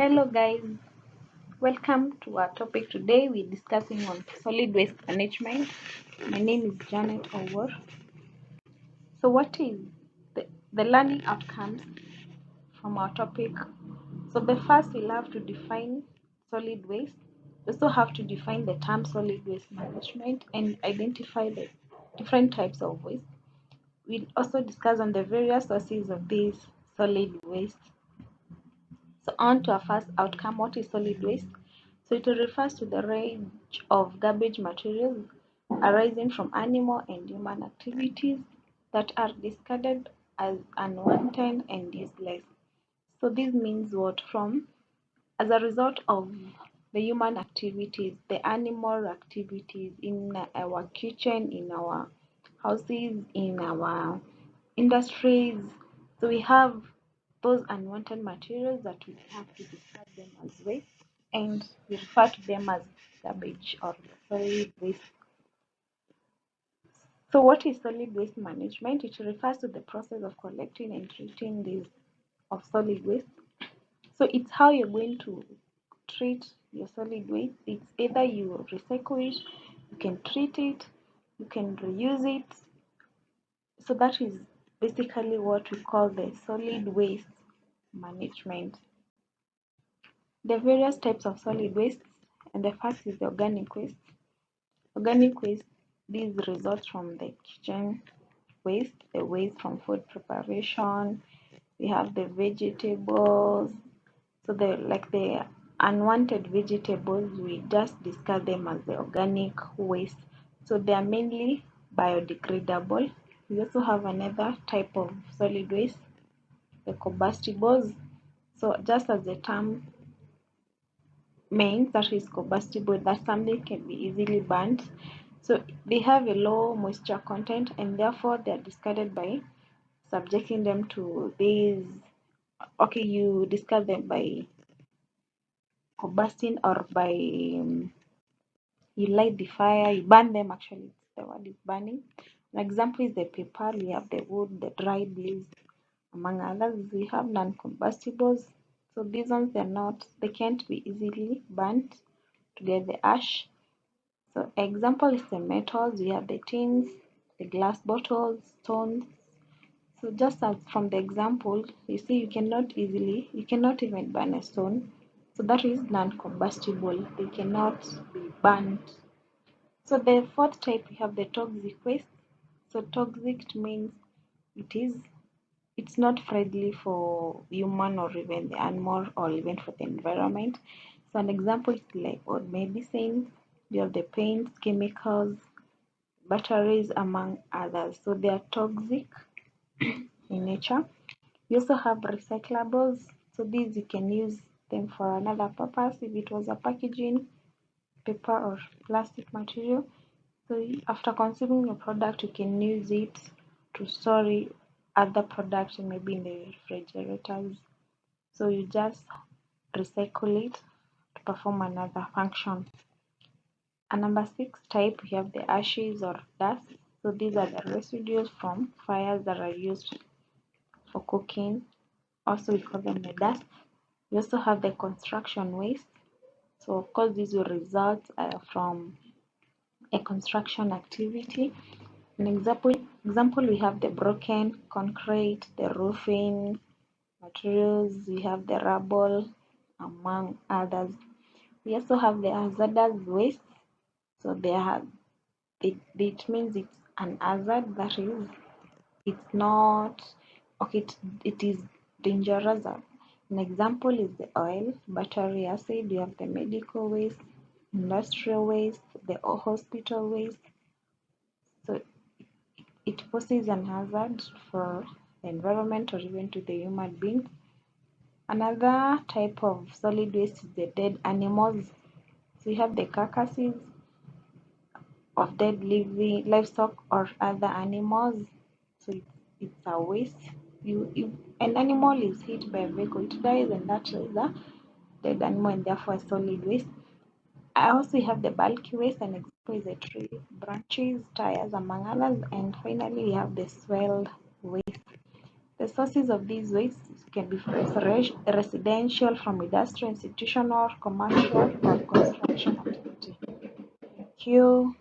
Hello guys, welcome to our topic today. We're discussing on solid waste management. My name is Janet Owor. So what is the learning outcomes from our topic? So the first we'll have to define solid waste. We also have to define the term solid waste management and identify the different types of waste. We'll also discuss on the various sources of these solid waste. So on to our first outcome, what is solid waste? So it refers to the range of garbage materials arising from animal and human activities that are discarded as unwanted and useless. So this means what? From as a result of the human activities, the animal activities in our kitchen, in our houses, in our industries. So we have those unwanted materials that we have to discard them as waste, and we refer to them as garbage or solid waste. So what is solid waste management? It refers to the process of collecting and treating these of solid waste. So it's how you're going to treat your solid waste. It's either you recycle it, you can treat it, you can reuse it. So that is basically what we call the solid waste management. The various types of solid waste, and the first is the organic waste. Organic waste, these results from the kitchen waste, the waste from food preparation. We have the vegetables. So the unwanted vegetables, we just discard them as the organic waste. So they are mainly biodegradable. We also have another type of solid waste, the combustibles. So just as the term means, that is combustible, that something can be easily burnt. So they have a low moisture content and therefore they are discarded by subjecting them to these. Okay, you discard them by combusting or by you light the fire, you burn them. Actually, the word is burning. An example is the paper. We have the wood, the dried leaves, among others. We have non-combustibles. So these ones, they can't be easily burnt to get the ash. So example is the metals. We have the tins, the glass bottles, stones. So just as from the example, you see you cannot even burn a stone. So that is non-combustible. They cannot be burnt. So the fourth type, we have the toxic waste. So toxic means it's not friendly for human or even the animal or even for the environment. So an example is like old medicines, you have the paints, chemicals, batteries, among others. So they are toxic in nature. You also have recyclables. So these you can use them for another purpose. If it was a packaging, paper or plastic material. So after consuming your product, you can use it to store other products, maybe in the refrigerators. So you just recycle it to perform another function. And number six type, we have the ashes or dust. So these are the residues from fires that are used for cooking. Also, we call them the dust. We also have the construction waste. So of course, these will result from a construction activity. An example, we have the broken concrete, the roofing materials, we have the rubble, among others. We also have the hazardous waste. So it means it's an hazard, that is, it's not okay. It is dangerous. An example is the oil, battery acid. You have the medical waste, industrial waste, the hospital waste. So it poses an hazard for the environment or even to the human being. Another type of solid waste is the dead animals. So you have the carcasses of dead living livestock or other animals. So it's a waste. If an animal is hit by a vehicle, it dies, and that is a dead animal and therefore a solid waste. I also have the bulky waste, an example is a tree branches, tires, among others. And finally, we have the swelled waste. The sources of these waste can be residential, from industrial, institutional, commercial, or construction activity. Thank you.